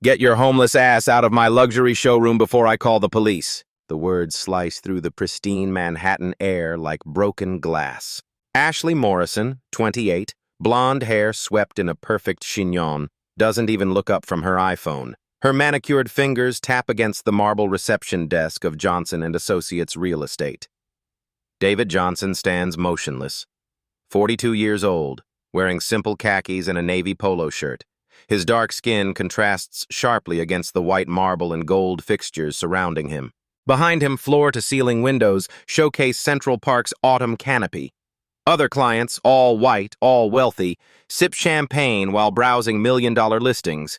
Get your homeless ass out of my luxury showroom before I call the police. The words slice through the pristine Manhattan air like broken glass. Ashley Morrison, 28, blonde hair swept in a perfect chignon, doesn't even look up from her iPhone. Her manicured fingers tap against the marble reception desk of Johnson & Associates Real Estate. David Johnson stands motionless. 42 years old, wearing simple khakis and a navy polo shirt. His dark skin contrasts sharply against the white marble and gold fixtures surrounding him. Behind him, floor-to-ceiling windows showcase Central Park's autumn canopy. Other clients, all white, all wealthy, sip champagne while browsing million-dollar listings.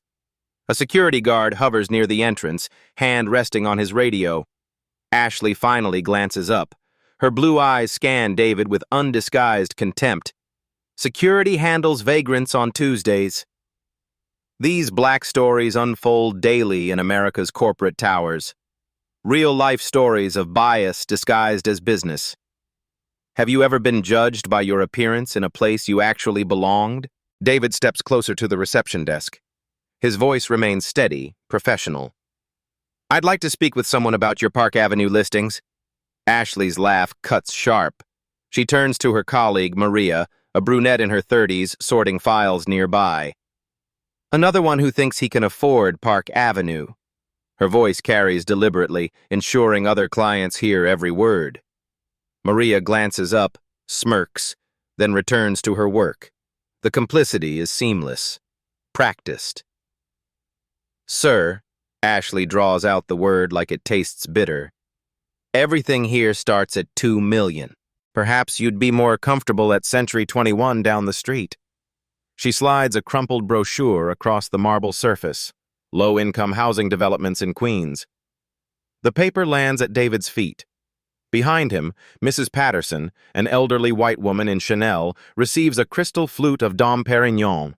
A security guard hovers near the entrance, hand resting on his radio. Ashley finally glances up. Her blue eyes scan David with undisguised contempt. Security handles vagrants on Tuesdays. These black stories unfold daily in America's corporate towers. Real-life stories of bias disguised as business. Have you ever been judged by your appearance in a place you actually belonged? David steps closer to the reception desk. His voice remains steady, professional. I'd like to speak with someone about your Park Avenue listings. Ashley's laugh cuts sharp. She turns to her colleague, Maria, a brunette in her 30s, sorting files nearby. Another one who thinks he can afford Park Avenue. Her voice carries deliberately, ensuring other clients hear every word. Maria glances up, smirks, then returns to her work. The complicity is seamless, practiced. Sir, Ashley draws out the word like it tastes bitter. Everything here starts at $2 million. Perhaps you'd be more comfortable at Century 21 down the street. She slides a crumpled brochure across the marble surface. Low-income housing developments in Queens. The paper lands at David's feet. Behind him, Mrs. Patterson, an elderly white woman in Chanel, receives a crystal flute of Dom Perignon.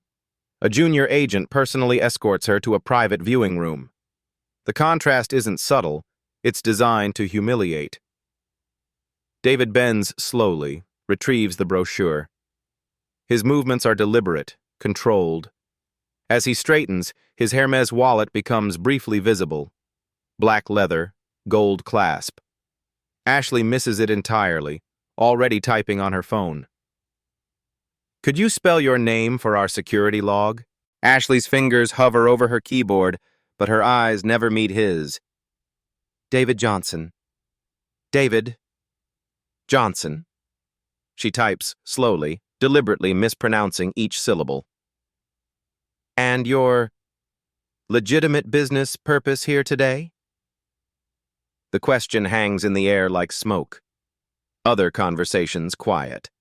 A junior agent personally escorts her to a private viewing room. The contrast isn't subtle, it's designed to humiliate. David bends slowly, retrieves the brochure. His movements are deliberate, controlled. As he straightens, his Hermes wallet becomes briefly visible. Black leather, gold clasp. Ashley misses it entirely, already typing on her phone. Could you spell your name for our security log? Ashley's fingers hover over her keyboard, but her eyes never meet his. David Johnson. David Johnson. She types slowly, deliberately mispronouncing each syllable. And your legitimate business purpose here today? The question hangs in the air like smoke. Other conversations quiet.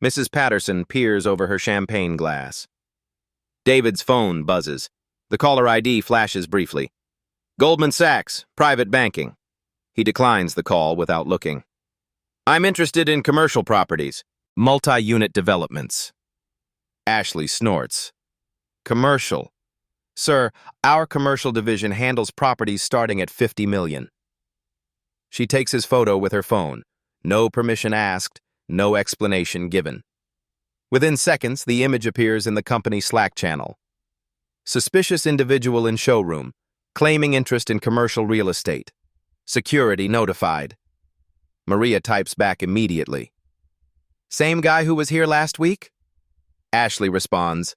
Mrs. Patterson peers over her champagne glass. David's phone buzzes. The caller ID flashes briefly. Goldman Sachs, private banking. He declines the call without looking. I'm interested in commercial properties, multi-unit developments. Ashley snorts. Commercial. Sir, our commercial division handles properties starting at $50 million. She takes his photo with her phone. No permission asked, no explanation given. Within seconds, the image appears in the company Slack channel. Suspicious individual in showroom, claiming interest in commercial real estate. Security notified. Maria types back immediately. Same guy who was here last week? Ashley responds,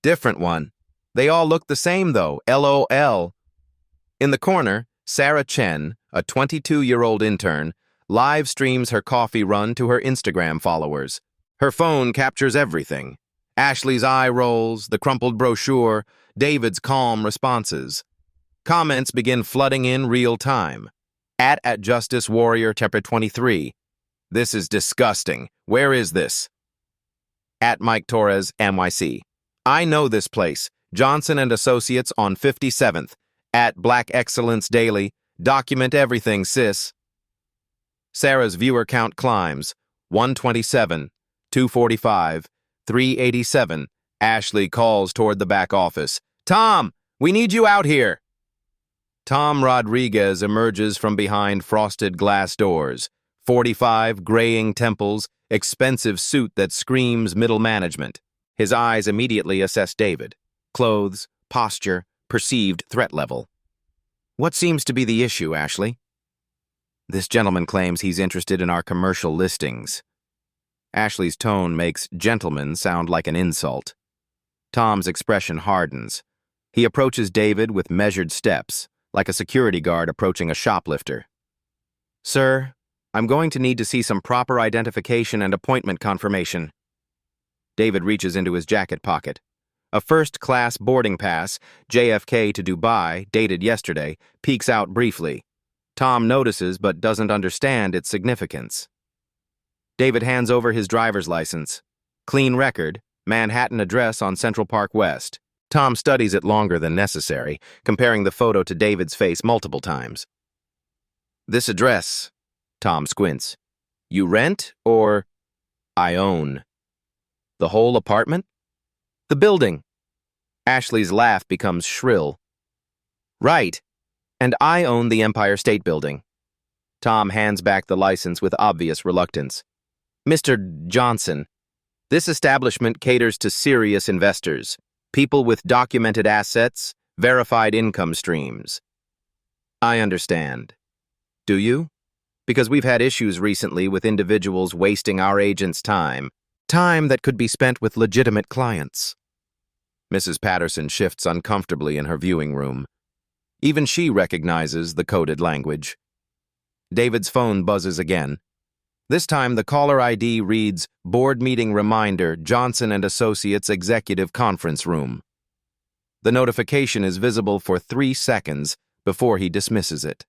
different one. They all look the same though, LOL. In the corner, Sarah Chen, a 22-year-old intern, live streams her coffee run to her Instagram followers. Her phone captures everything. Ashley's eye rolls, the crumpled brochure, David's calm responses. Comments begin flooding in real time. At Justice Warrior Chapter 23. This is disgusting. Where is this? At Mike Torres, NYC. I know this place. Johnson & Associates on 57th. At Black Excellence Daily. Document everything, sis. Sarah's viewer count climbs. 127, 245, 387. Ashley calls toward the back office. Tom, we need you out here. Tom Rodriguez emerges from behind frosted glass doors. 45, graying temples, expensive suit that screams middle management. His eyes immediately assess David. Clothes, posture, perceived threat level. What seems to be the issue, Ashley? This gentleman claims he's interested in our commercial listings. Ashley's tone makes gentleman sound like an insult. Tom's expression hardens. He approaches David with measured steps, like a security guard approaching a shoplifter. Sir, I'm going to need to see some proper identification and appointment confirmation. David reaches into his jacket pocket. A first-class boarding pass, JFK to Dubai, dated yesterday, peeks out briefly. Tom notices but doesn't understand its significance. David hands over his driver's license. Clean record, Manhattan address on Central Park West. Tom studies it longer than necessary, comparing the photo to David's face multiple times. This address, Tom squints. You rent or I own? The whole apartment? The building. Ashley's laugh becomes shrill. Right, and I own the Empire State Building. Tom hands back the license with obvious reluctance. Mr. Johnson, this establishment caters to serious investors, people with documented assets, verified income streams. I understand. Do you? Because we've had issues recently with individuals wasting our agents' time that could be spent with legitimate clients. Mrs. Patterson shifts uncomfortably in her viewing room. Even she recognizes the coded language. David's phone buzzes again. This time, the caller ID reads, Board Meeting Reminder, Johnson & Associates Executive Conference Room. The notification is visible for 3 seconds before he dismisses it.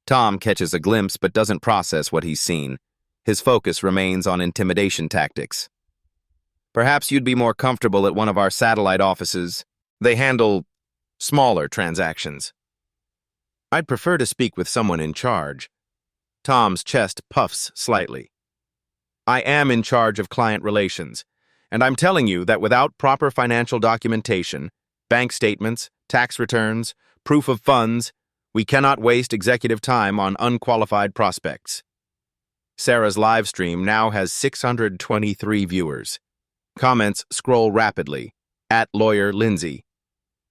Tom catches a glimpse but doesn't process what he's seen. His focus remains on intimidation tactics. Perhaps you'd be more comfortable at one of our satellite offices. They handle smaller transactions. I'd prefer to speak with someone in charge. Tom's chest puffs slightly. I am in charge of client relations, and I'm telling you that without proper financial documentation, bank statements, tax returns, proof of funds, we cannot waste executive time on unqualified prospects. Sarah's live stream now has 623 viewers. Comments scroll rapidly. @Lawyer Lindsay.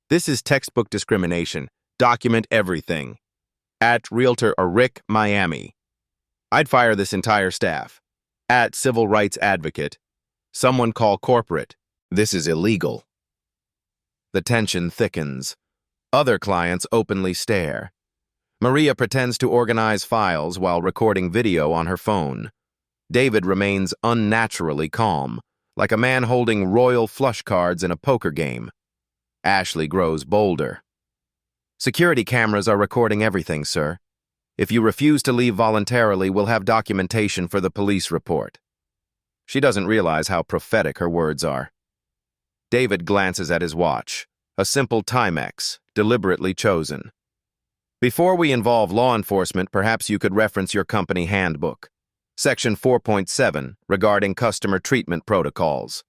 This is textbook discrimination. Document everything. @Realtor Rick Miami. I'd fire this entire staff. @Civil Rights Advocate. Someone call corporate. This is illegal. The tension thickens. Other clients openly stare. Maria pretends to organize files while recording video on her phone. David remains unnaturally calm, like a man holding royal flush cards in a poker game. Ashley grows bolder. Security cameras are recording everything, sir. If you refuse to leave voluntarily, we'll have documentation for the police report. She doesn't realize how prophetic her words are. David glances at his watch, a simple Timex, deliberately chosen. Before we involve law enforcement, perhaps you could reference your company handbook. Section 4.7, regarding customer treatment protocols.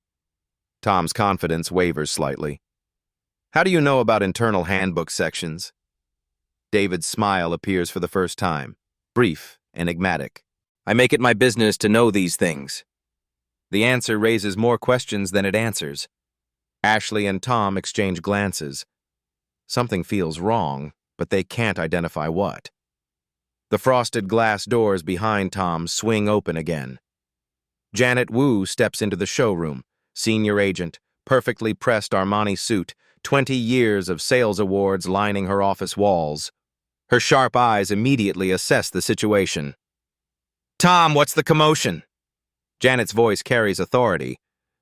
Tom's confidence wavers slightly. How do you know about internal handbook sections? David's smile appears for the first time, brief, enigmatic. I make it my business to know these things. The answer raises more questions than it answers. Ashley and Tom exchange glances. Something feels wrong, but they can't identify what. The frosted glass doors behind Tom swing open again. Janet Wu steps into the showroom, senior agent, perfectly pressed Armani suit, 20 years of sales awards lining her office walls. Her sharp eyes immediately assess the situation. Tom, what's the commotion? Janet's voice carries authority,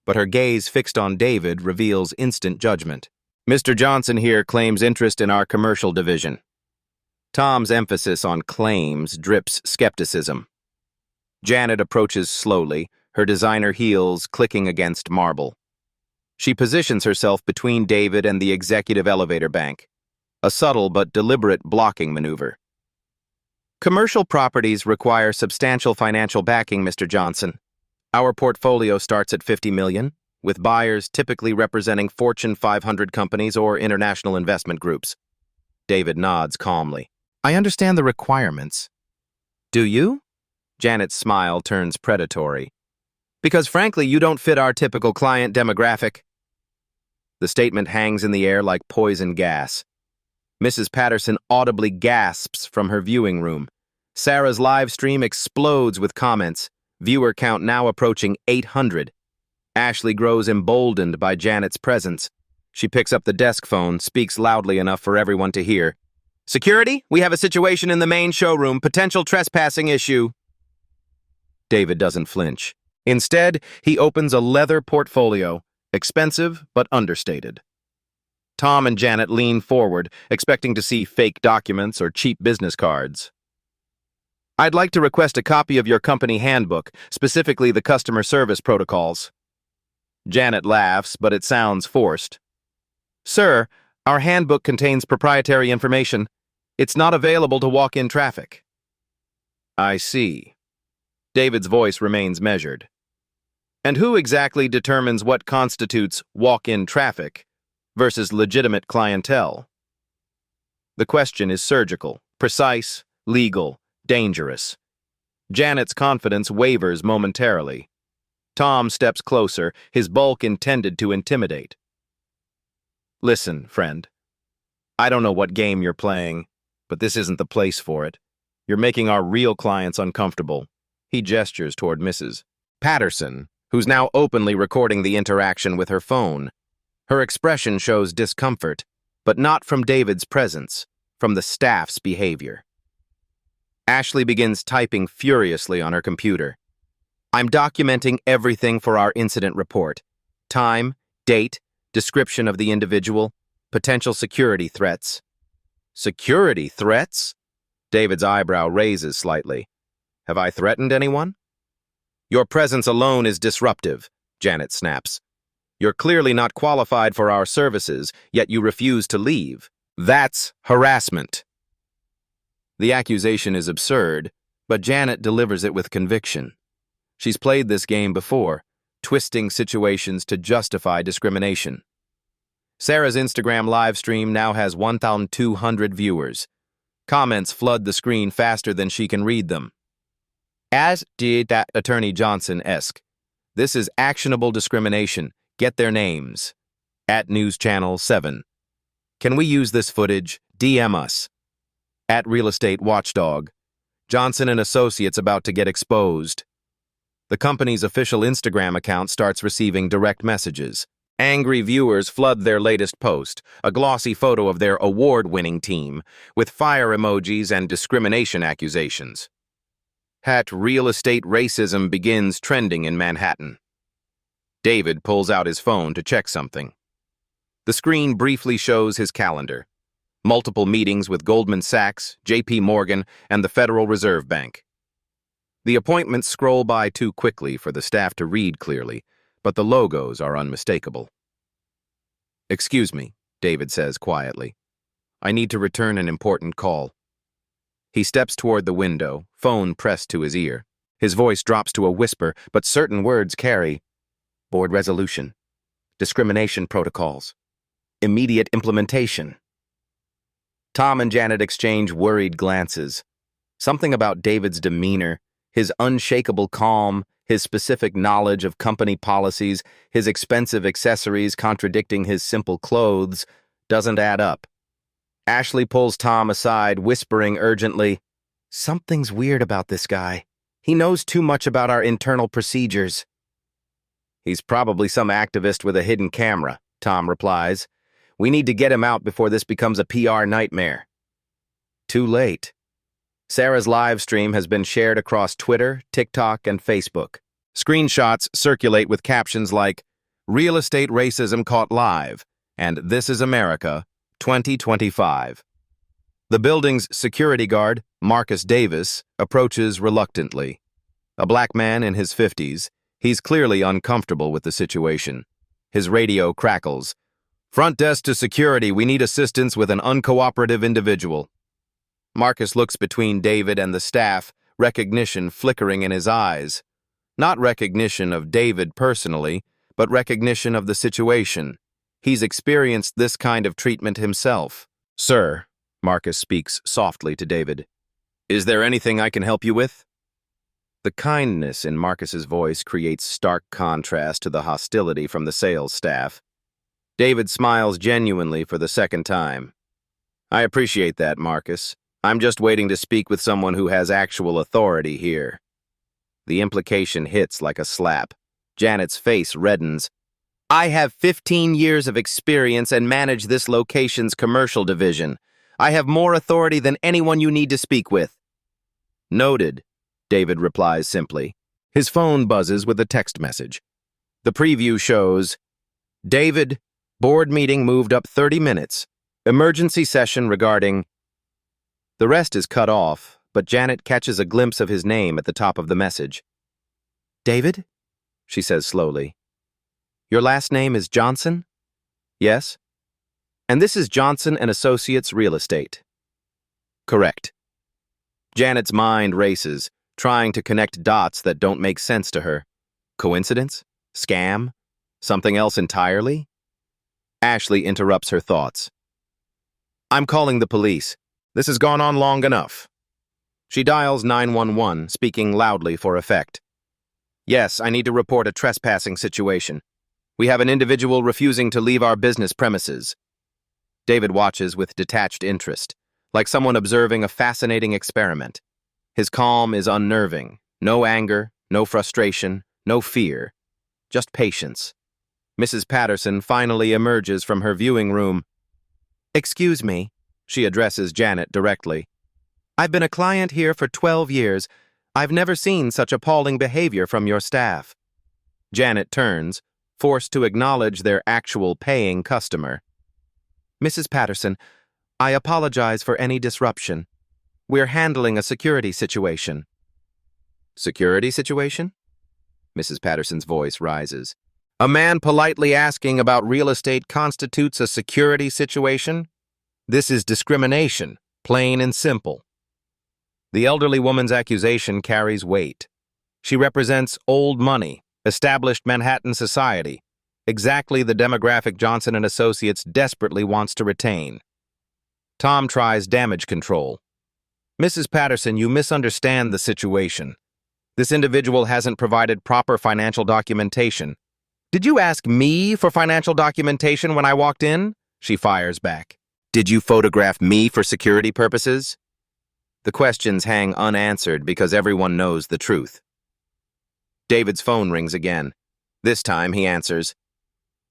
but her gaze fixed on David reveals instant judgment. Mr. Johnson here claims interest in our commercial division. Tom's emphasis on claims drips skepticism. Janet approaches slowly, her designer heels clicking against marble. She positions herself between David and the executive elevator bank, a subtle but deliberate blocking maneuver. Commercial properties require substantial financial backing, Mr. Johnson. Our portfolio starts at $50 million, with buyers typically representing Fortune 500 companies or international investment groups. David nods calmly. I understand the requirements. Do you? Janet's smile turns predatory. Because frankly, you don't fit our typical client demographic. The statement hangs in the air like poison gas. Mrs. Patterson audibly gasps from her viewing room. Sarah's live stream explodes with comments, viewer count now approaching 800. Ashley grows emboldened by Janet's presence. She picks up the desk phone, speaks loudly enough for everyone to hear. "Security, we have a situation in the main showroom, potential trespassing issue." David doesn't flinch. Instead, he opens a leather portfolio, expensive but understated. Tom and Janet lean forward, expecting to see fake documents or cheap business cards. "I'd like to request a copy of your company handbook, specifically the customer service protocols." Janet laughs, but it sounds forced. "Sir, our handbook contains proprietary information. It's not available to walk-in traffic." "I see." David's voice remains measured. "And who exactly determines what constitutes walk-in traffic versus legitimate clientele?" The question is surgical, precise, legal, dangerous. Janet's confidence wavers momentarily. Tom steps closer, his bulk intended to intimidate. "Listen, friend. I don't know what game you're playing, but this isn't the place for it. You're making our real clients uncomfortable." He gestures toward Mrs. Patterson, who's now openly recording the interaction with her phone. Her expression shows discomfort, but not from David's presence, from the staff's behavior. Ashley begins typing furiously on her computer. "I'm documenting everything for our incident report. Time, date, description of the individual, potential security threats." "Security threats?" David's eyebrow raises slightly. "Have I threatened anyone?" "Your presence alone is disruptive," Janet snaps. "You're clearly not qualified for our services, yet you refuse to leave. That's harassment." The accusation is absurd, but Janet delivers it with conviction. She's played this game before, twisting situations to justify discrimination. Sarah's Instagram live stream now has 1,200 viewers. Comments flood the screen faster than she can read them. As did that Attorney Johnson-esque. "This is actionable discrimination. Get their names." At News Channel 7. "Can we use this footage? DM us." At Real Estate Watchdog. "Johnson and Associates about to get exposed." The company's official Instagram account starts receiving direct messages. Angry viewers flood their latest post, a glossy photo of their award-winning team, with fire emojis and discrimination accusations. Real estate racism begins trending in Manhattan. David pulls out his phone to check something. The screen briefly shows his calendar. Multiple meetings with Goldman Sachs, JP Morgan, and the Federal Reserve Bank. The appointments scroll by too quickly for the staff to read clearly, but the logos are unmistakable. "Excuse me," David says quietly. "I need to return an important call." He steps toward the window, phone pressed to his ear. His voice drops to a whisper, but certain words carry: "Board resolution. Discrimination protocols. Immediate implementation." Tom and Janet exchange worried glances. Something about David's demeanor, his unshakable calm, his specific knowledge of company policies, his expensive accessories contradicting his simple clothes, doesn't add up. Ashley pulls Tom aside, whispering urgently, "Something's weird about this guy. He knows too much about our internal procedures." "He's probably some activist with a hidden camera," Tom replies. "We need to get him out before this becomes a PR nightmare." Too late. Sarah's live stream has been shared across Twitter, TikTok, and Facebook. Screenshots circulate with captions like, "Real estate racism caught live," and "This is America, 2025. The building's security guard, Marcus Davis, approaches reluctantly. A black man in his 50s, he's clearly uncomfortable with the situation. His radio crackles. "Front desk to security, we need assistance with an uncooperative individual." Marcus looks between David and the staff, recognition flickering in his eyes. Not recognition of David personally, but recognition of the situation. He's experienced this kind of treatment himself. "Sir," Marcus speaks softly to David, "is there anything I can help you with?" The kindness in Marcus's voice creates stark contrast to the hostility from the sales staff. David smiles genuinely for the second time. I appreciate that, Marcus. I'm just waiting to speak with someone who has actual authority here. The implication hits like a slap. Janet's face reddens. I have 15 years of experience and manage this location's commercial division. I have more authority than anyone you need to speak with. Noted, David replies simply. His phone buzzes with a text message. The preview shows, David, board meeting moved up 30 minutes. Emergency session regarding... The rest is cut off, but Janet catches a glimpse of his name at the top of the message. David? She says slowly. Your last name is Johnson? Yes. And this is Johnson and Associates Real Estate. Correct. Janet's mind races, trying to connect dots that don't make sense to her. Coincidence? Scam? Something else entirely? Ashley interrupts her thoughts. I'm calling the police. This has gone on long enough. She dials 911, speaking loudly for effect. Yes, I need to report a trespassing situation. We have an individual refusing to leave our business premises. David watches with detached interest, like someone observing a fascinating experiment. His calm is unnerving. No anger, no frustration, no fear. Just patience. Mrs. Patterson finally emerges from her viewing room. Excuse me, she addresses Janet directly. I've been a client here for 12 years. I've never seen such appalling behavior from your staff. Janet turns, forced to acknowledge their actual paying customer. Mrs. Patterson, I apologize for any disruption. We're handling a security situation. Security situation? Mrs. Patterson's voice rises. A man politely asking about real estate constitutes a security situation? This is discrimination, plain and simple. The elderly woman's accusation carries weight. She represents old money, established Manhattan society, exactly the demographic Johnson and Associates desperately wants to retain. Tom tries damage control. Mrs. Patterson, you misunderstand the situation. This individual hasn't provided proper financial documentation. Did you ask me for financial documentation when I walked in? She fires back. Did you photograph me for security purposes? The questions hang unanswered because everyone knows the truth. David's phone rings again. This time he answers,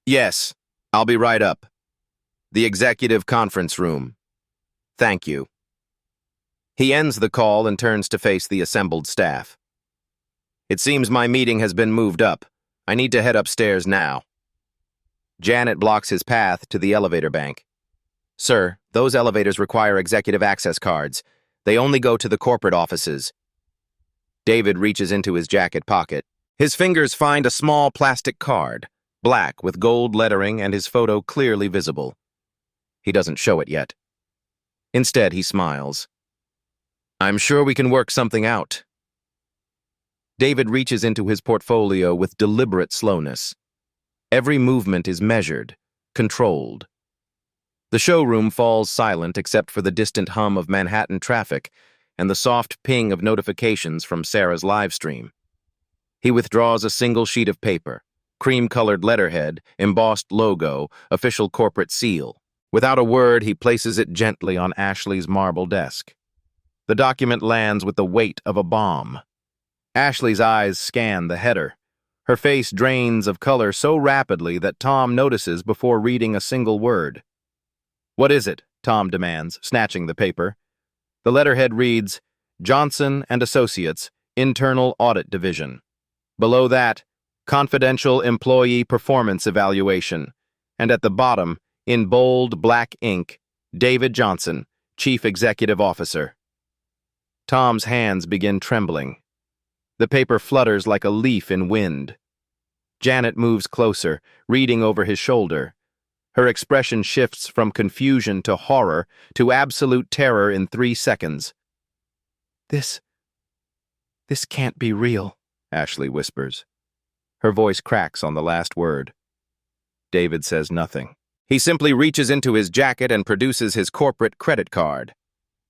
Yes, I'll be right up. The executive conference room. Thank you. He ends the call and turns to face the assembled staff. It seems my meeting has been moved up. I need to head upstairs now. Janet blocks his path to the elevator bank. Sir, those elevators require executive access cards. They only go to the corporate offices. David reaches into his jacket pocket. His fingers find a small plastic card, black with gold lettering and his photo clearly visible. He doesn't show it yet. Instead, he smiles. I'm sure we can work something out. David reaches into his portfolio with deliberate slowness. Every movement is measured, controlled. The showroom falls silent except for the distant hum of Manhattan traffic and the soft ping of notifications from Sarah's live stream. He withdraws a single sheet of paper, cream-colored letterhead, embossed logo, official corporate seal. Without a word, he places it gently on Ashley's marble desk. The document lands with the weight of a bomb. Ashley's eyes scan the header. Her face drains of color so rapidly that Tom notices before reading a single word. What is it? Tom demands, snatching the paper. The letterhead reads, Johnson and Associates, Internal Audit Division. Below that, Confidential Employee Performance Evaluation. And at the bottom, in bold black ink, David Johnson, Chief Executive Officer. Tom's hands begin trembling. The paper flutters like a leaf in wind. Janet moves closer, reading over his shoulder. Her expression shifts from confusion to horror to absolute terror in 3 seconds. This can't be real, Ashley whispers. Her voice cracks on the last word. David says nothing. He simply reaches into his jacket and produces his corporate credit card.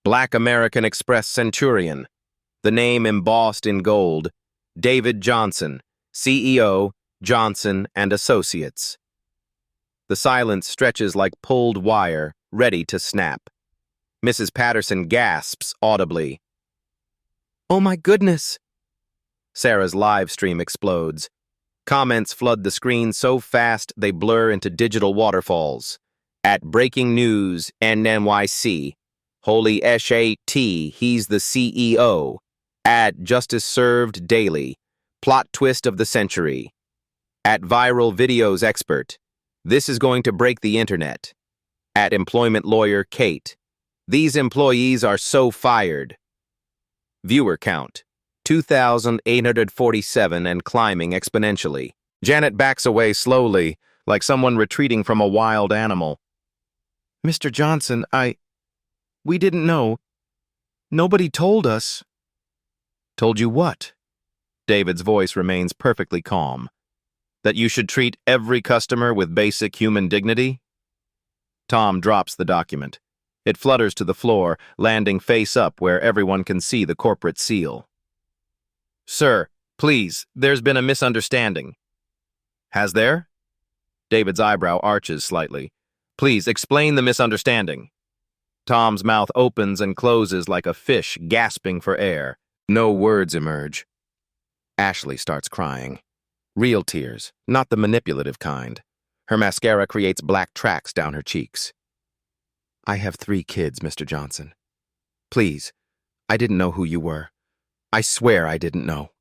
Black American Express Centurion. The name embossed in gold. David Johnson, CEO, Johnson and Associates. The silence stretches like pulled wire, ready to snap. Mrs. Patterson gasps audibly. "Oh my goodness!" Sarah's live stream explodes. Comments flood the screen so fast they blur into digital waterfalls. At Breaking News NNYC, Holy SHT, he's the CEO. At Justice Served Daily, plot twist of the century. At Viral Videos Expert, this is going to break the internet. At Employment Lawyer Kate, these employees are so fired. Viewer count, 2,847 and climbing exponentially. Janet backs away slowly, like someone retreating from a wild animal. "Mr. Johnson, we didn't know. Nobody told us." "Told you what?" David's voice remains perfectly calm. "That you should treat every customer with basic human dignity?" Tom drops the document. It flutters to the floor, landing face up where everyone can see the corporate seal. "Sir, please, there's been a misunderstanding." "Has there?" David's eyebrow arches slightly. "Please, explain the misunderstanding." Tom's mouth opens and closes like a fish gasping for air. No words emerge. Ashley starts crying. Real tears, not the manipulative kind. Her mascara creates black tracks down her cheeks. "I have 3 kids, Mr. Johnson. Please, I didn't know who you were. I swear I didn't know."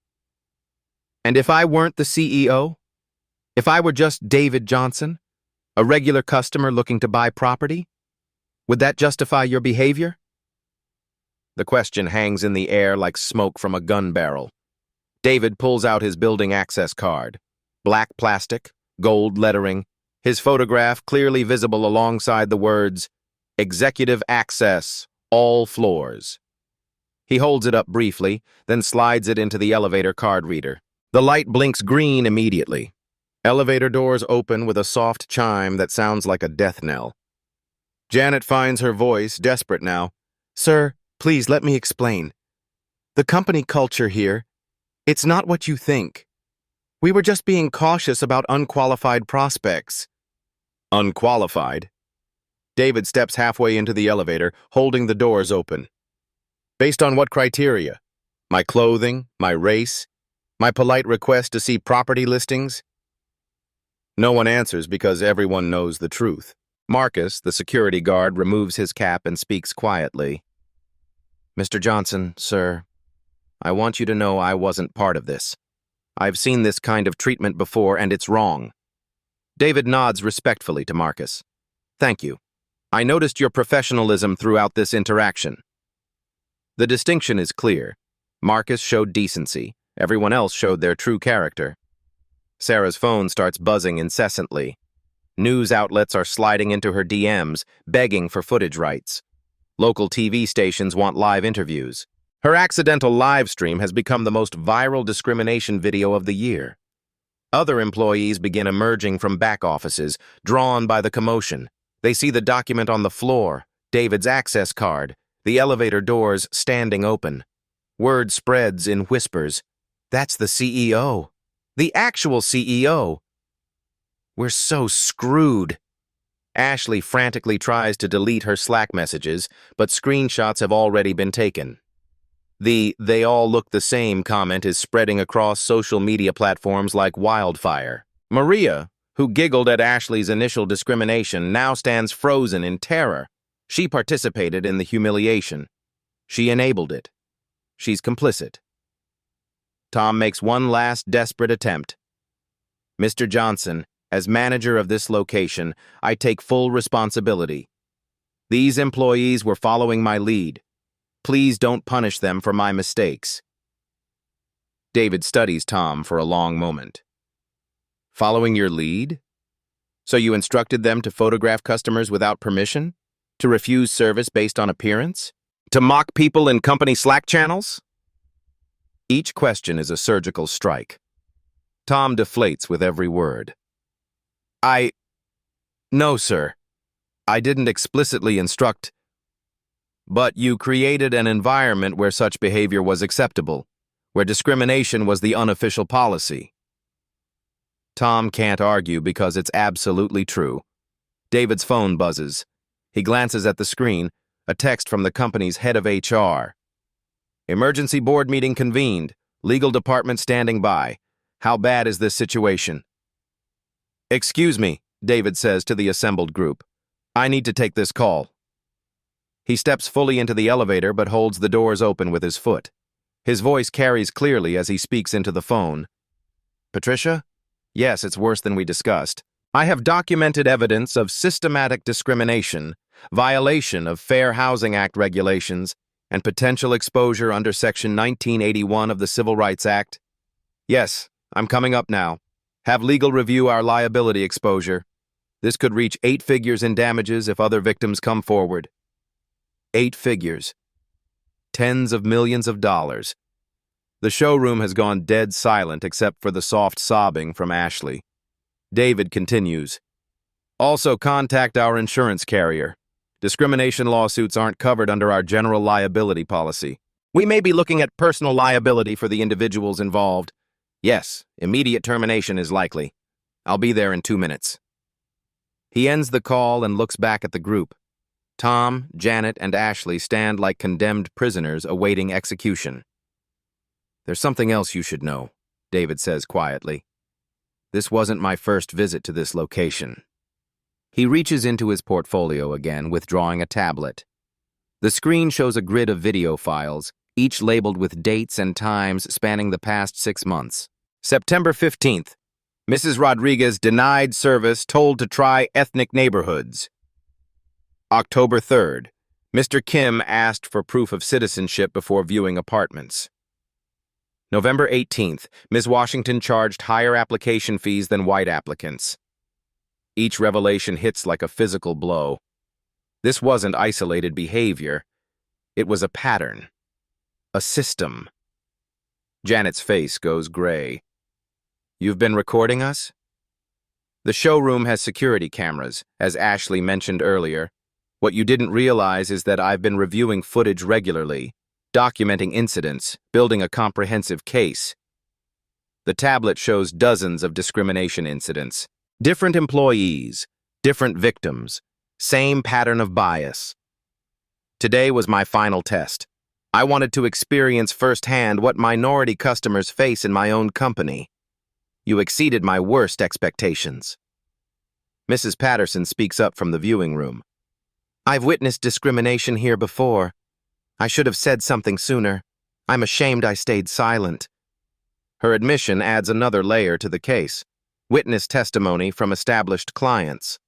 "And if I weren't the CEO? If I were just David Johnson, a regular customer looking to buy property? Would that justify your behavior?" The question hangs in the air like smoke from a gun barrel. David pulls out his building access card. Black plastic, gold lettering, his photograph clearly visible alongside the words, "Executive Access, all floors." He holds it up briefly, then slides it into the elevator card reader. The light blinks green immediately. Elevator doors open with a soft chime that sounds like a death knell. Janet finds her voice, desperate now. "Sir, please let me explain. The company culture here, it's not what you think. We were just being cautious about unqualified prospects." "Unqualified?" David steps halfway into the elevator, holding the doors open. "Based on what criteria? My clothing, my race, my polite request to see property listings?" No one answers because everyone knows the truth. Marcus, the security guard, removes his cap and speaks quietly. "Mr. Johnson, sir, I want you to know I wasn't part of this. I've seen this kind of treatment before, and it's wrong." David nods respectfully to Marcus. "Thank you. I noticed your professionalism throughout this interaction." The distinction is clear. Marcus showed decency. Everyone else showed their true character. Sarah's phone starts buzzing incessantly. News outlets are sliding into her DMs, begging for footage rights. Local TV stations want live interviews. Her accidental live stream has become the most viral discrimination video of the year. Other employees begin emerging from back offices, drawn by the commotion. They see the document on the floor, David's access card, the elevator doors standing open. Word spreads in whispers. That's the CEO. The actual CEO. We're so screwed. Ashley frantically tries to delete her Slack messages, but screenshots have already been taken. The "they all look the same" comment is spreading across social media platforms like wildfire. Maria, who giggled at Ashley's initial discrimination, now stands frozen in terror. She participated in the humiliation. She enabled it. She's complicit. Tom makes one last desperate attempt. "Mr. Johnson, as manager of this location, I take full responsibility. These employees were following my lead. Please don't punish them for my mistakes." David studies Tom for a long moment. "Following your lead? So you instructed them to photograph customers without permission? To refuse service based on appearance? To mock people in company Slack channels?" Each question is a surgical strike. Tom deflates with every word. No, sir. I didn't explicitly instruct. But you created an environment where such behavior was acceptable, where discrimination was the unofficial policy." Tom can't argue because it's absolutely true. David's phone buzzes. He glances at the screen, a text from the company's head of HR. Emergency board meeting convened. Legal department standing by. How bad is this situation? Excuse me, David says to the assembled group. I need to take this call. He steps fully into the elevator but holds the doors open with his foot. His voice carries clearly as he speaks into the phone. Patricia? Yes, it's worse than we discussed. I have documented evidence of systematic discrimination, violation of Fair Housing Act regulations, and potential exposure under Section 1981 of the Civil Rights Act. Yes, I'm coming up now. Have legal review our liability exposure. This could reach 8 figures in damages if other victims come forward. 8 figures. Tens of millions of dollars. The showroom has gone dead silent except for the soft sobbing from Ashley. David continues. Also contact our insurance carrier. Discrimination lawsuits aren't covered under our general liability policy. We may be looking at personal liability for the individuals involved. Yes, immediate termination is likely. I'll be there in 2 minutes. He ends the call and looks back at the group. Tom, Janet, and Ashley stand like condemned prisoners awaiting execution. There's something else you should know, David says quietly. This wasn't my first visit to this location. He reaches into his portfolio again, withdrawing a tablet. The screen shows a grid of video files, each labeled with dates and times spanning the past 6 months. September 15th. Mrs. Rodriguez denied service, told to try ethnic neighborhoods. October 3rd. Mr. Kim asked for proof of citizenship before viewing apartments. November 18th. Ms. Washington charged higher application fees than white applicants. Each revelation hits like a physical blow. This wasn't isolated behavior. It was a pattern. A system. Janet's face goes gray. You've been recording us? The showroom has security cameras, as Ashley mentioned earlier. What you didn't realize is that I've been reviewing footage regularly, documenting incidents, building a comprehensive case. The tablet shows dozens of discrimination incidents. Different employees, different victims, same pattern of bias. Today was my final test. I wanted to experience firsthand what minority customers face in my own company. You exceeded my worst expectations. Mrs. Patterson speaks up from the viewing room. I've witnessed discrimination here before. I should have said something sooner. I'm ashamed I stayed silent. Her admission adds another layer to the case. Witness testimony from established clients.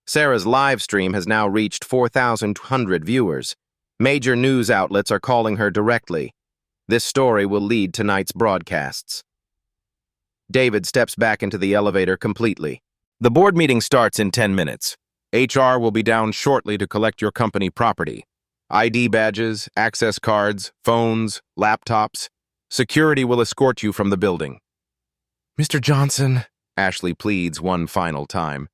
Sarah's live stream has now reached 4,200 viewers. Major news outlets are calling her directly. This story will lead tonight's broadcasts. David steps back into the elevator completely. The board meeting starts in 10 minutes. HR will be down shortly to collect your company property. ID badges, access cards, phones, laptops. Security will escort you from the building. Mr. Johnson, Ashley pleads one final time.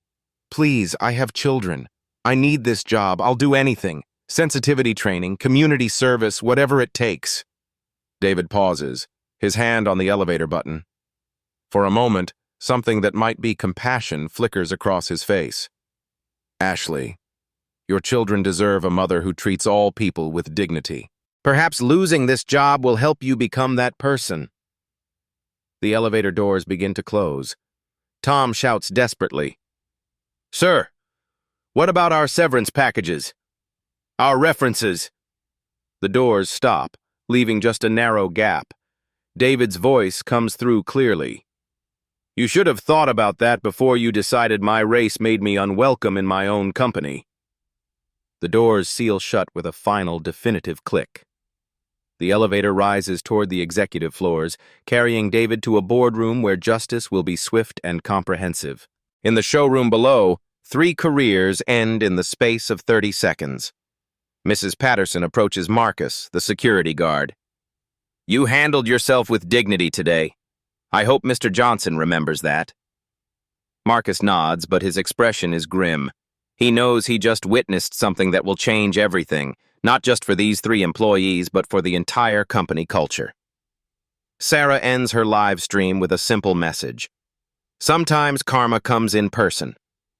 Please, I have children. I need this job. I'll do anything. Sensitivity training, community service, whatever it takes. David pauses, his hand on the elevator button. For a moment, something that might be compassion flickers across his face. Ashley, your children deserve a mother who treats all people with dignity. Perhaps losing this job will help you become that person. The elevator doors begin to close. Tom shouts desperately. Sir, what about our severance packages? Our references? The doors stop, leaving just a narrow gap. David's voice comes through clearly. You should have thought about that before you decided my race made me unwelcome in my own company. The doors seal shut with a final, definitive click. The elevator rises toward the executive floors, carrying David to a boardroom where justice will be swift and comprehensive. In the showroom below, 3 careers end in the space of 30 seconds. Mrs. Patterson approaches Marcus, the security guard. You handled yourself with dignity today. I hope Mr. Johnson remembers that. Marcus nods, but his expression is grim. He knows he just witnessed something that will change everything, not just for these 3 employees, but for the entire company culture. Sarah ends her live stream with a simple message. Sometimes karma comes in person.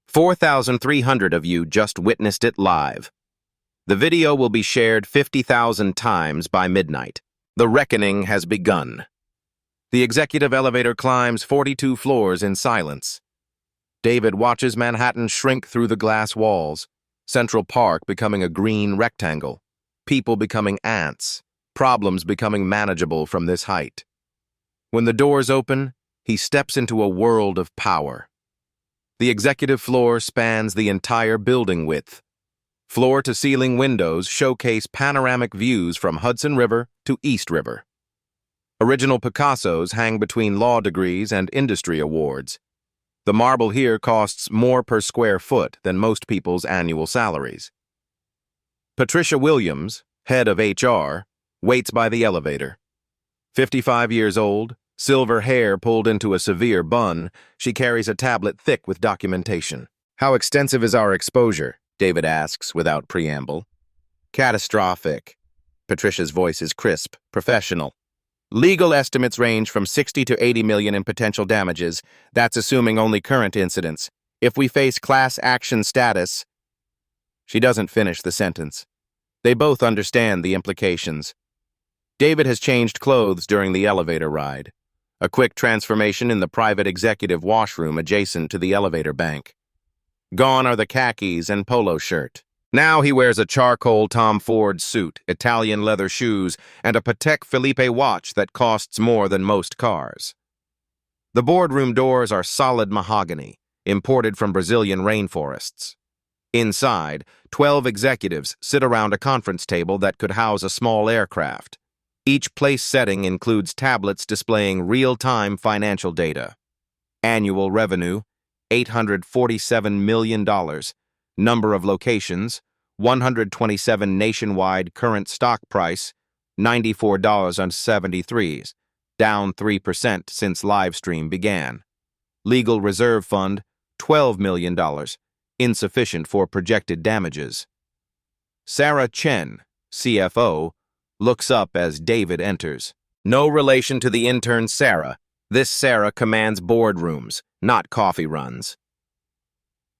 4,300 of you just witnessed it live. The video will be shared 50,000 times by midnight. The reckoning has begun. The executive elevator climbs 42 floors in silence. David watches Manhattan shrink through the glass walls, Central Park becoming a green rectangle, people becoming ants, problems becoming manageable from this height. When the doors open, he steps into a world of power. The executive floor spans the entire building width. Floor-to-ceiling windows showcase panoramic views from Hudson River to East River. Original Picassos hang between law degrees and industry awards. The marble here costs more per square foot than most people's annual salaries. Patricia Williams, head of HR, waits by the elevator. 55 years old, silver hair pulled into a severe bun, she carries a tablet thick with documentation. "How extensive is our exposure?" David asks without preamble. "Catastrophic." Patricia's voice is crisp, professional. "Legal estimates range from 60 to 80 million in potential damages. That's assuming only current incidents. If we face class action status..." She doesn't finish the sentence. They both understand the implications. David has changed clothes during the elevator ride. A quick transformation in the private executive washroom adjacent to the elevator bank. Gone are the khakis and polo shirt. Now he wears a charcoal Tom Ford suit, Italian leather shoes, and a Patek Philippe watch that costs more than most cars. The boardroom doors are solid mahogany, imported from Brazilian rainforests. Inside, 12 executives sit around a conference table that could house a small aircraft. Each place setting includes tablets displaying real-time financial data. Annual revenue, $847 million. Number of locations, 127 nationwide. Current stock price, $94.73, down 3% since livestream began. Legal reserve fund, $12 million, insufficient for projected damages. Sarah Chen, CFO, looks up as David enters. No relation to the intern Sarah. This Sarah commands boardrooms, not coffee runs.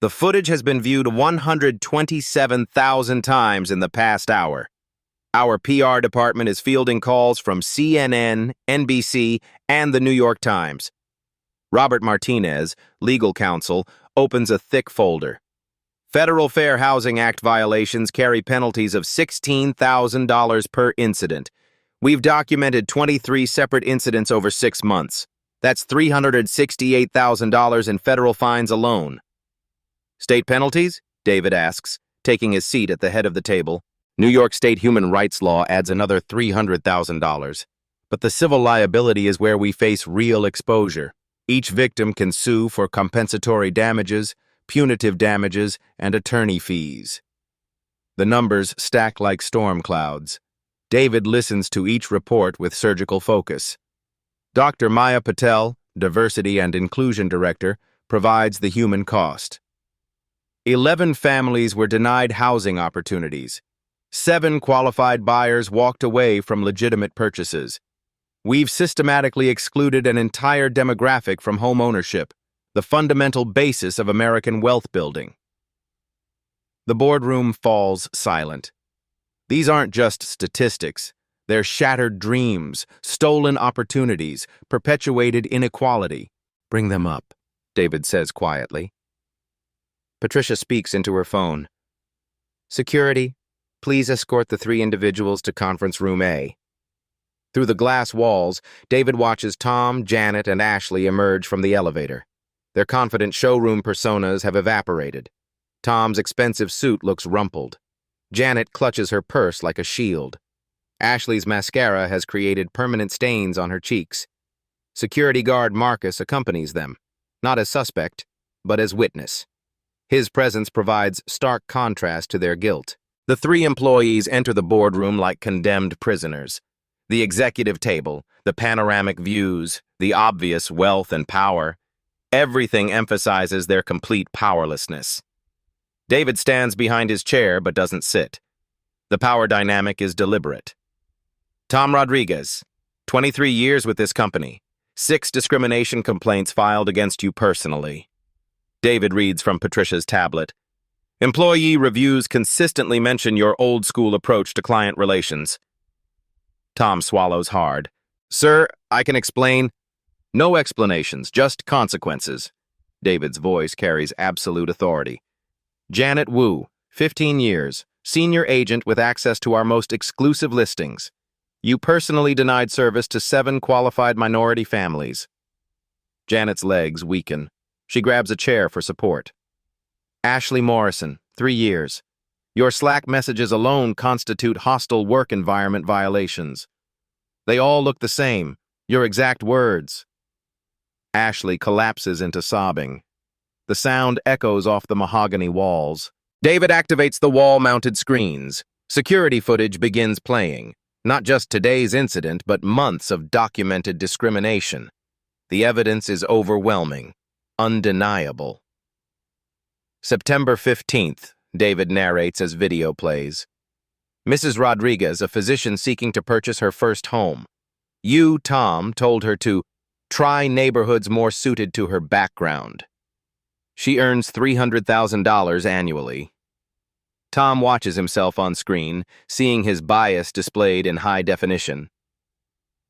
The footage has been viewed 127,000 times in the past hour. Our PR department is fielding calls from CNN, NBC, and the New York Times. Robert Martinez, legal counsel, opens a thick folder. Federal Fair Housing Act violations carry penalties of $16,000 per incident. We've documented 23 separate incidents over 6 months. That's $368,000 in federal fines alone. State penalties? David asks, taking his seat at the head of the table. New York State human rights law adds another $300,000. But the civil liability is where we face real exposure. Each victim can sue for compensatory damages, punitive damages, and attorney fees. The numbers stack like storm clouds. David listens to each report with surgical focus. Dr. Maya Patel, Diversity and Inclusion Director, provides the human cost. 11 families were denied housing opportunities. 7 qualified buyers walked away from legitimate purchases. We've systematically excluded an entire demographic from home ownership, the fundamental basis of American wealth building. The boardroom falls silent. These aren't just statistics. They're shattered dreams, stolen opportunities, perpetuated inequality. "Bring them up," David says quietly. Patricia speaks into her phone. "Security, please escort the 3 individuals to conference room A." Through the glass walls, David watches Tom, Janet, and Ashley emerge from the elevator. Their confident showroom personas have evaporated. Tom's expensive suit looks rumpled. Janet clutches her purse like a shield. Ashley's mascara has created permanent stains on her cheeks. Security guard Marcus accompanies them, not as suspect, but as witness. His presence provides stark contrast to their guilt. The 3 employees enter the boardroom like condemned prisoners. The executive table, the panoramic views, the obvious wealth and power, everything emphasizes their complete powerlessness. David stands behind his chair but doesn't sit. The power dynamic is deliberate. Tom Rodriguez, 23 years with this company. 6 discrimination complaints filed against you personally. David reads from Patricia's tablet. Employee reviews consistently mention your old-school approach to client relations. Tom swallows hard. Sir, I can explain. No explanations, just consequences. David's voice carries absolute authority. Janet Wu, 15 years, senior agent with access to our most exclusive listings. You personally denied service to 7 qualified minority families. Janet's legs weaken. She grabs a chair for support. Ashley Morrison, 3 years. Your Slack messages alone constitute hostile work environment violations. They all look the same, your exact words. Ashley collapses into sobbing. The sound echoes off the mahogany walls. David activates the wall-mounted screens. Security footage begins playing. Not just today's incident, but months of documented discrimination. The evidence is overwhelming, undeniable. September 15th, David narrates as video plays. Mrs. Rodriguez, a physician seeking to purchase her first home. You, Tom, told her to try neighborhoods more suited to her background. She earns $300,000 annually. Tom watches himself on screen, seeing his bias displayed in high definition.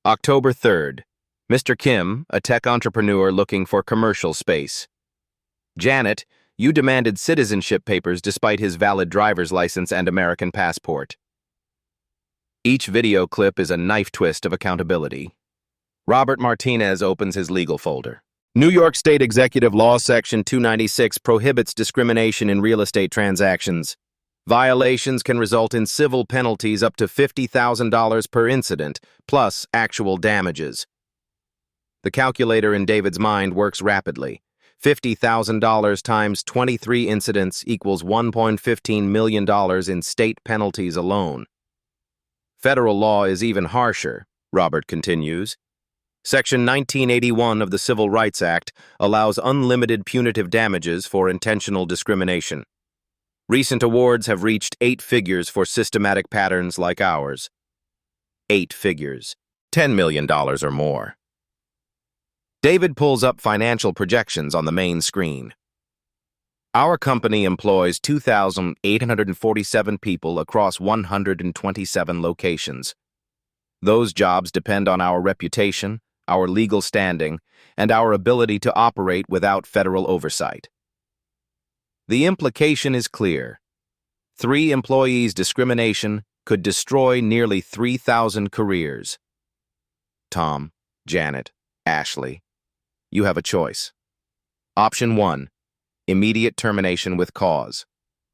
October 3rd. Mr. Kim, a tech entrepreneur looking for commercial space. Janet, you demanded citizenship papers despite his valid driver's license and American passport. Each video clip is a knife twist of accountability. Robert Martinez opens his legal folder. New York State Executive Law Section 296 prohibits discrimination in real estate transactions. Violations can result in civil penalties up to $50,000 per incident, plus actual damages. The calculator in David's mind works rapidly. $50,000 times 23 incidents equals $1.15 million in state penalties alone. Federal law is even harsher, Robert continues. Section 1981 of the Civil Rights Act allows unlimited punitive damages for intentional discrimination. Recent awards have reached 8 figures for systematic patterns like ours. 8 figures. $10 million or more. David pulls up financial projections on the main screen. Our company employs 2,847 people across 127 locations. Those jobs depend on our reputation, our legal standing, and our ability to operate without federal oversight. The implication is clear. 3 employees' discrimination could destroy nearly 3,000 careers. Tom, Janet, Ashley, you have a choice. Option 1, immediate termination with cause.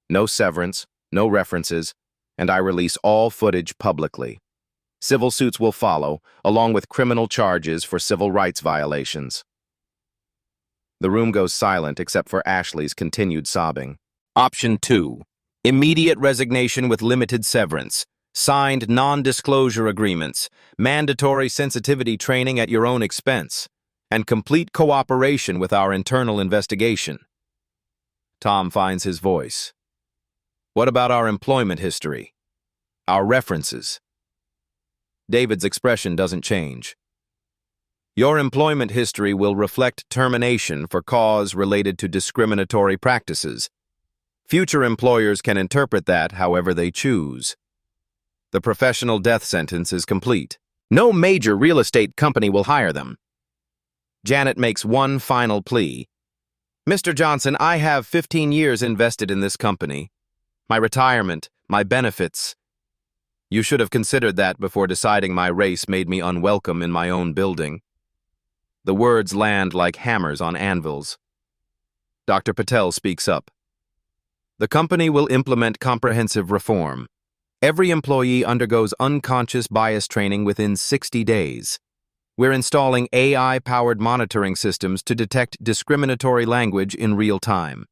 No severance, no references, and I release all footage publicly. Civil suits will follow, along with criminal charges for civil rights violations. The room goes silent except for Ashley's continued sobbing. Option 2, immediate resignation with limited severance, signed non-disclosure agreements, mandatory sensitivity training at your own expense, and complete cooperation with our internal investigation. Tom finds his voice. What about our employment history? Our references? David's expression doesn't change. Your employment history will reflect termination for cause related to discriminatory practices. Future employers can interpret that however they choose. The professional death sentence is complete. No major real estate company will hire them. Janet makes one final plea. Mr. Johnson, I have 15 years invested in this company. My retirement, my benefits. You should have considered that before deciding my race made me unwelcome in my own building. The words land like hammers on anvils. Dr. Patel speaks up. The company will implement comprehensive reform. Every employee undergoes unconscious bias training within 60 days. We're installing AI-powered monitoring systems to detect discriminatory language in real time.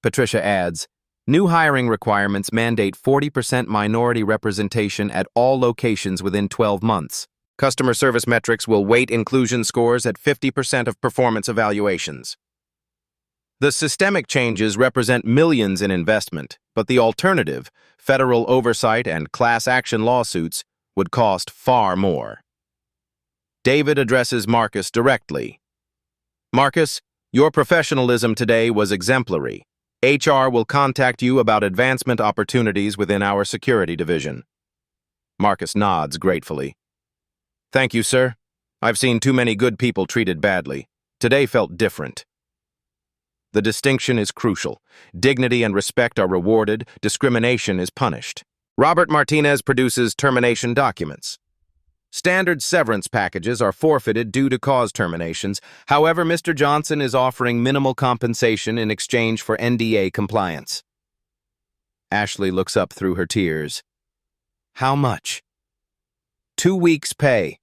Patricia adds, new hiring requirements mandate 40% minority representation at all locations within 12 months. Customer service metrics will weight inclusion scores at 50% of performance evaluations. The systemic changes represent millions in investment, but the alternative, federal oversight and class action lawsuits, would cost far more. David addresses Marcus directly. Marcus, Your professionalism today was exemplary. HR will contact you about advancement opportunities within our security division. Marcus nods gratefully. Thank you, sir. I've seen too many good people treated badly. Today felt different. The distinction is crucial. Dignity and respect are rewarded. Discrimination is punished. Robert Martinez produces termination documents. Standard severance packages are forfeited due to cause terminations. However, Mr. Johnson is offering minimal compensation in exchange for NDA compliance. Ashley looks up through her tears. How much? 2 weeks' pay.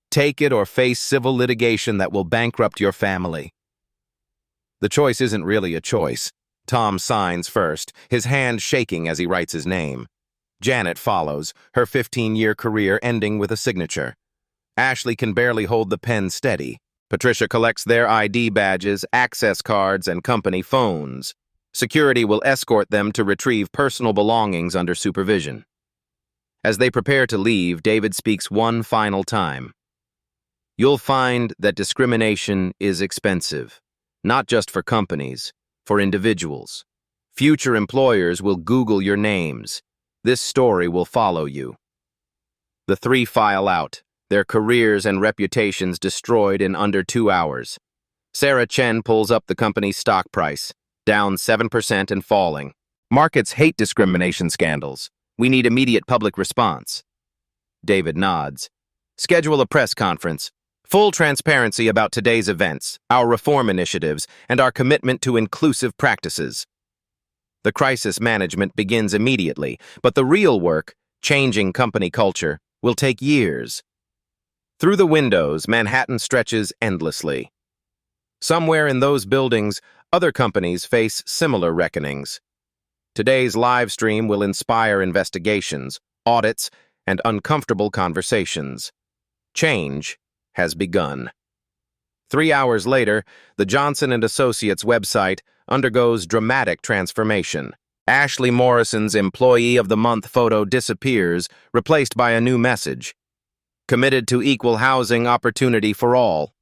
Take it or face civil litigation that will bankrupt your family. The choice isn't really a choice. Tom signs first, his hand shaking as he writes his name. Janet follows, her 15-year career ending with a signature. Ashley can barely hold the pen steady. Patricia collects their ID badges, access cards, and company phones. Security will escort them to retrieve personal belongings under supervision. As they prepare to leave, David speaks one final time. You'll find that discrimination is expensive, not just for companies, for individuals. Future employers will Google your names. This story will follow you. The three file out, their careers and reputations destroyed in under 2 hours. Sarah Chen pulls up the company's stock price, down 7% and falling. Markets hate discrimination scandals. We need immediate public response. David nods. Schedule a press conference. Full transparency about today's events, our reform initiatives, and our commitment to inclusive practices. The crisis management begins immediately, but the real work, changing company culture, will take years. Through the windows, Manhattan stretches endlessly. Somewhere in those buildings, other companies face similar reckonings. Today's live stream will inspire investigations, audits, and uncomfortable conversations. Change has begun. 3 hours later, the Johnson & Associates website undergoes dramatic transformation. Ashley Morrison's Employee of the Month photo disappears, replaced by a new message. Committed to equal housing opportunity for all.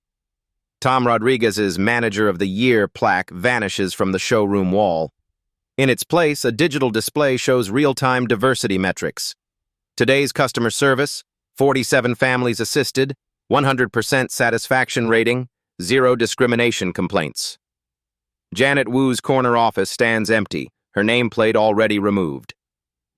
Tom Rodriguez's Manager of the Year plaque vanishes from the showroom wall. In its place, a digital display shows real-time diversity metrics. Today's customer service, 47 families assisted, 100% satisfaction rating, 0 discrimination complaints. Janet Wu's corner office stands empty, her nameplate already removed.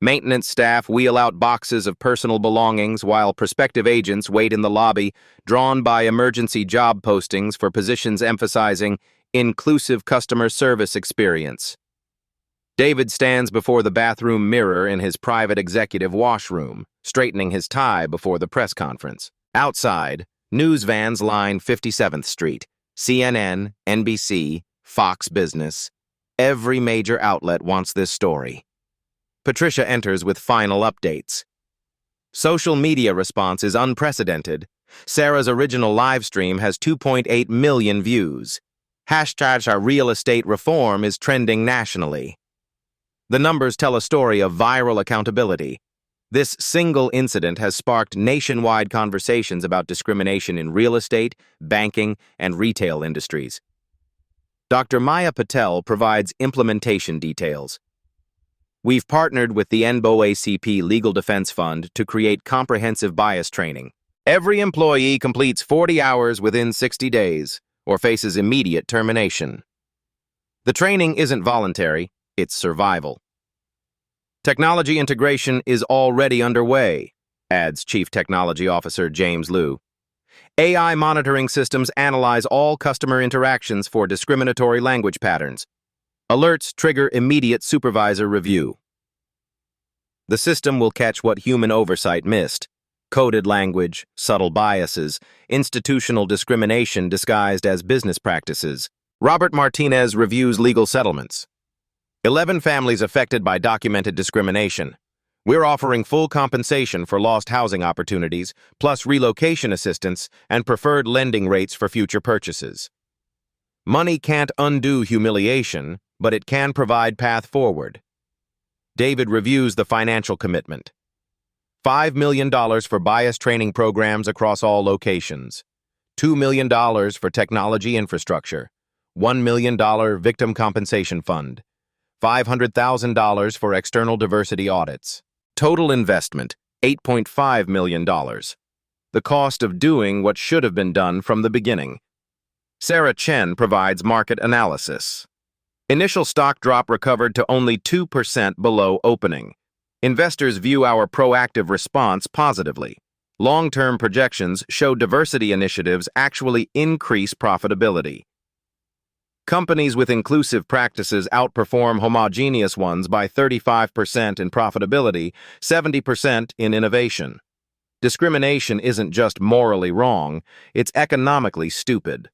Maintenance staff wheel out boxes of personal belongings while prospective agents wait in the lobby, drawn by emergency job postings for positions emphasizing inclusive customer service experience. David stands before the bathroom mirror in his private executive washroom, straightening his tie before the press conference. Outside, news vans line 57th Street, CNN, NBC, Fox Business. Every major outlet wants this story. Patricia enters with final updates. Social media response is unprecedented. Sarah's original live stream has 2.8 million views. # real estate reform is trending nationally. The numbers tell a story of viral accountability. This single incident has sparked nationwide conversations about discrimination in real estate, banking, and retail industries. Dr. Maya Patel provides implementation details. We've partnered with the NBOACP Legal Defense Fund to create comprehensive bias training. Every employee completes 40 hours within 60 days or faces immediate termination. The training isn't voluntary, it's survival. Technology integration is already underway, adds Chief Technology Officer James Liu. AI monitoring systems analyze all customer interactions for discriminatory language patterns. Alerts trigger immediate supervisor review. The system will catch what human oversight missed: coded language, subtle biases, institutional discrimination disguised as business practices. Robert Martinez reviews legal settlements. 11 families affected by documented discrimination. We're offering full compensation for lost housing opportunities, plus relocation assistance and preferred lending rates for future purchases. Money can't undo humiliation, but it can provide path forward. David reviews the financial commitment. $5 million for bias training programs across all locations. $2 million for technology infrastructure. $1 million victim compensation fund, $500,000 for external diversity audits. Total investment, $8.5 million. The cost of doing what should have been done from the beginning. Sarah Chen provides market analysis. Initial stock drop recovered to only 2% below opening. Investors view our proactive response positively. Long-term projections show diversity initiatives actually increase profitability. Companies with inclusive practices outperform homogeneous ones by 35% in profitability, 70% in innovation. Discrimination isn't just morally wrong, it's economically stupid.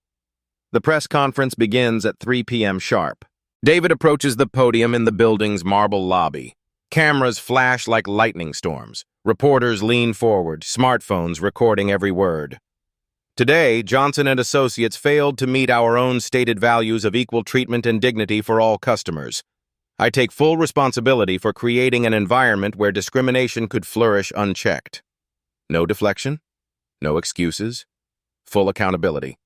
The press conference begins at 3 p.m. sharp. David approaches the podium in the building's marble lobby. Cameras flash like lightning storms. Reporters lean forward, smartphones recording every word. Today, Johnson & Associates failed to meet our own stated values of equal treatment and dignity for all customers. I take full responsibility for creating an environment where discrimination could flourish unchecked. No deflection, no excuses, full accountability.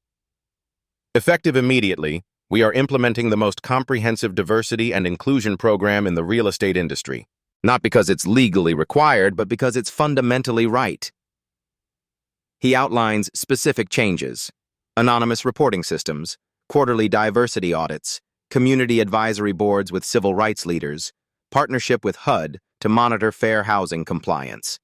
Effective immediately, we are implementing the most comprehensive diversity and inclusion program in the real estate industry. Not because it's legally required, but because it's fundamentally right. He outlines specific changes: anonymous reporting systems, quarterly diversity audits, community advisory boards with civil rights leaders, partnership with HUD to monitor fair housing compliance.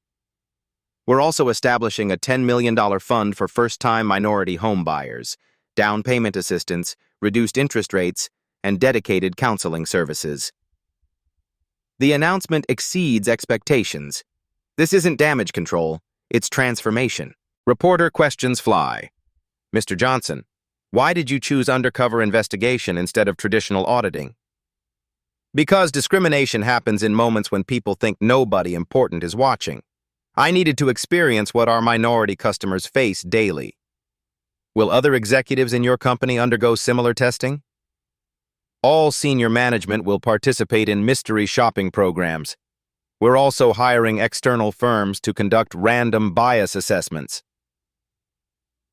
We're also establishing a $10 million fund for first-time minority home buyers, down payment assistance, reduced interest rates, and dedicated counseling services. The announcement exceeds expectations. This isn't damage control, it's transformation. Reporter questions fly. Mr. Johnson, why did you choose undercover investigation instead of traditional auditing? Because discrimination happens in moments when people think nobody important is watching. I needed to experience what our minority customers face daily. Will other executives in your company undergo similar testing? All senior management will participate in mystery shopping programs. We're also hiring external firms to conduct random bias assessments.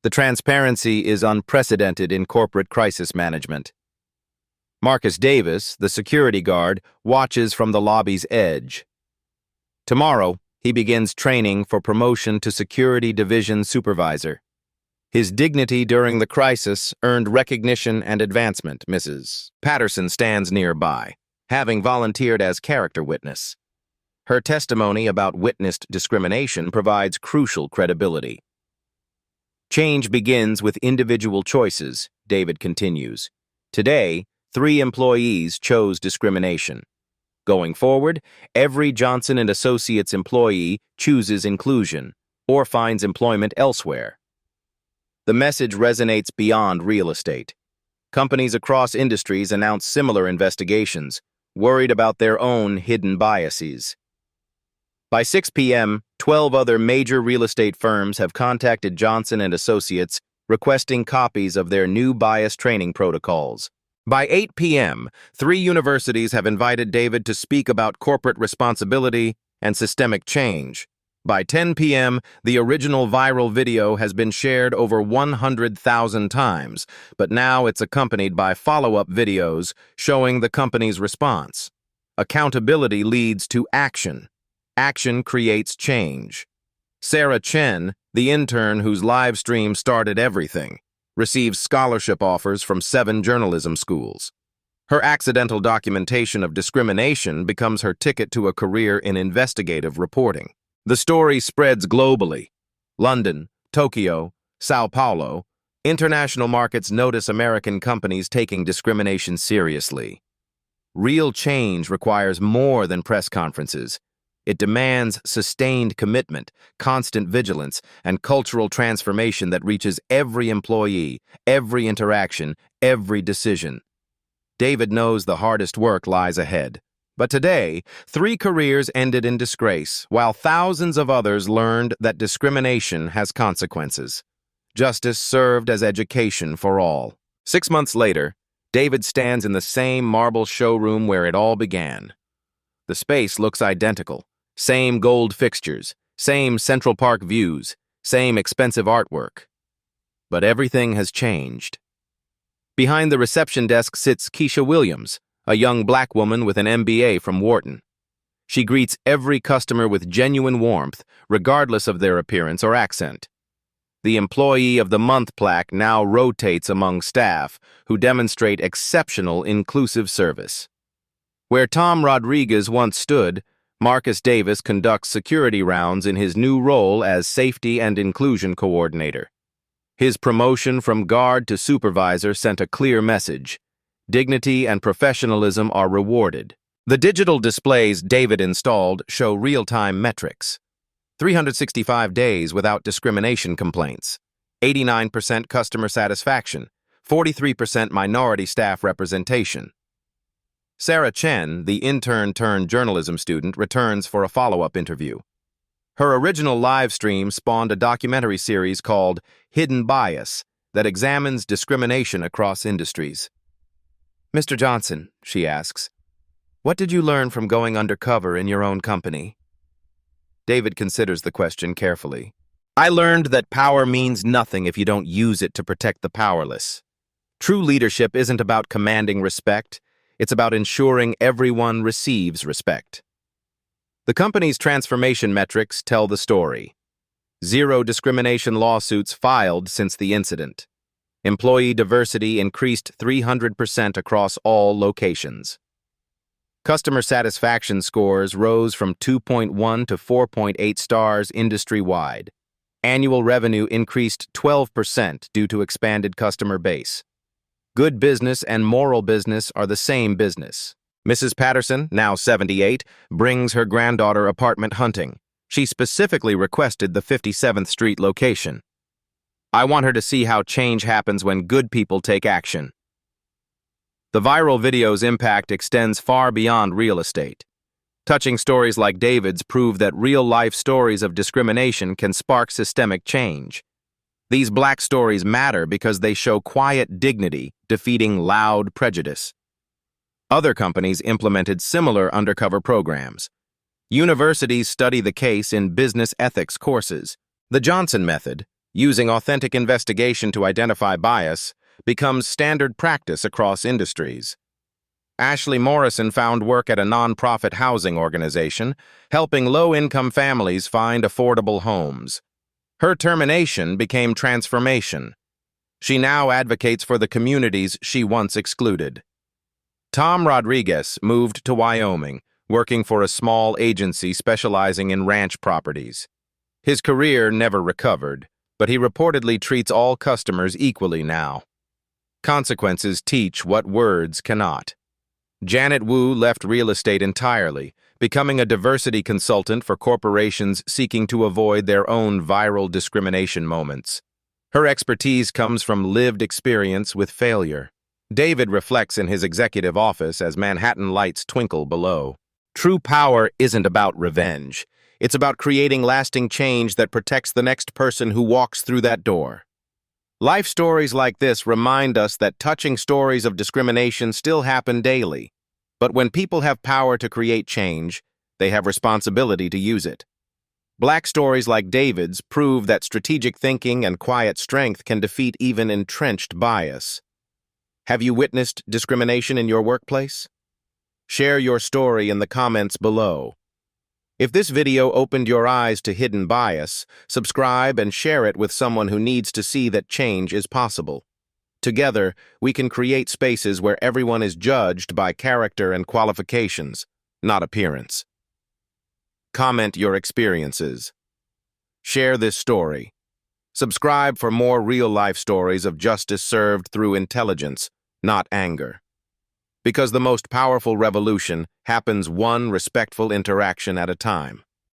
The transparency is unprecedented in corporate crisis management. Marcus Davis, the security guard, watches from the lobby's edge. Tomorrow, he begins training for promotion to Security Division Supervisor. His dignity during the crisis earned recognition and advancement. Mrs. Patterson stands nearby, having volunteered as character witness. Her testimony about witnessed discrimination provides crucial credibility. Change begins with individual choices, David continues. Today, 3 employees chose discrimination. Going forward, every Johnson & Associates employee chooses inclusion or finds employment elsewhere. The message resonates beyond real estate. Companies across industries announce similar investigations, worried about their own hidden biases. By 6 p.m., 12 other major real estate firms have contacted Johnson & Associates requesting copies of their new bias training protocols. By 8 p.m., 3 universities have invited David to speak about corporate responsibility and systemic change. By 10 p.m., the original viral video has been shared over 100,000 times, but now it's accompanied by follow-up videos showing the company's response. Accountability leads to action. Action creates change. Sarah Chen, the intern whose live stream started everything, receives scholarship offers from 7 journalism schools. Her accidental documentation of discrimination becomes her ticket to a career in investigative reporting. The story spreads globally. London, Tokyo, Sao Paulo, international markets notice American companies taking discrimination seriously. Real change requires more than press conferences. It demands sustained commitment, constant vigilance, and cultural transformation that reaches every employee, every interaction, every decision. David knows the hardest work lies ahead. But today, 3 careers ended in disgrace, while thousands of others learned that discrimination has consequences. Justice served as education for all. 6 months later, David stands in the same marble showroom where it all began. The space looks identical. Same gold fixtures, same Central Park views, same expensive artwork. But everything has changed. Behind the reception desk sits Keisha Williams, a young black woman with an MBA from Wharton. She greets every customer with genuine warmth, regardless of their appearance or accent. The Employee of the Month plaque now rotates among staff who demonstrate exceptional inclusive service. Where Tom Rodriguez once stood, Marcus Davis conducts security rounds in his new role as Safety and Inclusion Coordinator. His promotion from guard to supervisor sent a clear message. Dignity and professionalism are rewarded. The digital displays David installed show real-time metrics. 365 days without discrimination complaints, 89% customer satisfaction, 43% minority staff representation. Sarah Chen, the intern-turned-journalism student, returns for a follow-up interview. Her original live stream spawned a documentary series called Hidden Bias that examines discrimination across industries. "Mr. Johnson," she asks, "what did you learn from going undercover in your own company?" David considers the question carefully. "I learned that power means nothing if you don't use it to protect the powerless. True leadership isn't about commanding respect, it's about ensuring everyone receives respect." The company's transformation metrics tell the story. 0 discrimination lawsuits filed since the incident. Employee diversity increased 300% across all locations. Customer satisfaction scores rose from 2.1 to 4.8 stars industry-wide. Annual revenue increased 12% due to expanded customer base. Good business and moral business are the same business. Mrs. Patterson, now 78, brings her granddaughter apartment hunting. She specifically requested the 57th Street location. "I want her to see how change happens when good people take action." The viral video's impact extends far beyond real estate. Touching stories like David's prove that real-life stories of discrimination can spark systemic change. These black stories matter because they show quiet dignity defeating loud prejudice. Other companies implemented similar undercover programs. Universities study the case in business ethics courses. The Johnson method, using authentic investigation to identify bias, becomes standard practice across industries. Ashley Morrison found work at a nonprofit housing organization, helping low-income families find affordable homes. Her termination became transformation. She now advocates for the communities she once excluded. Tom Rodriguez moved to Wyoming, working for a small agency specializing in ranch properties. His career never recovered, but he reportedly treats all customers equally now. Consequences teach what words cannot. Janet Wu left real estate entirely, becoming a diversity consultant for corporations seeking to avoid their own viral discrimination moments. Her expertise comes from lived experience with failure. David reflects in his executive office as Manhattan lights twinkle below. True power isn't about revenge. It's about creating lasting change that protects the next person who walks through that door. Life stories like this remind us that touching stories of discrimination still happen daily. But when people have power to create change, they have responsibility to use it. Black stories like David's prove that strategic thinking and quiet strength can defeat even entrenched bias. Have you witnessed discrimination in your workplace? Share your story in the comments below. If this video opened your eyes to hidden bias, subscribe and share it with someone who needs to see that change is possible. Together, we can create spaces where everyone is judged by character and qualifications, not appearance. Comment your experiences. Share this story. Subscribe for more real-life stories of justice served through intelligence, not anger. Because the most powerful revolution happens one respectful interaction at a time.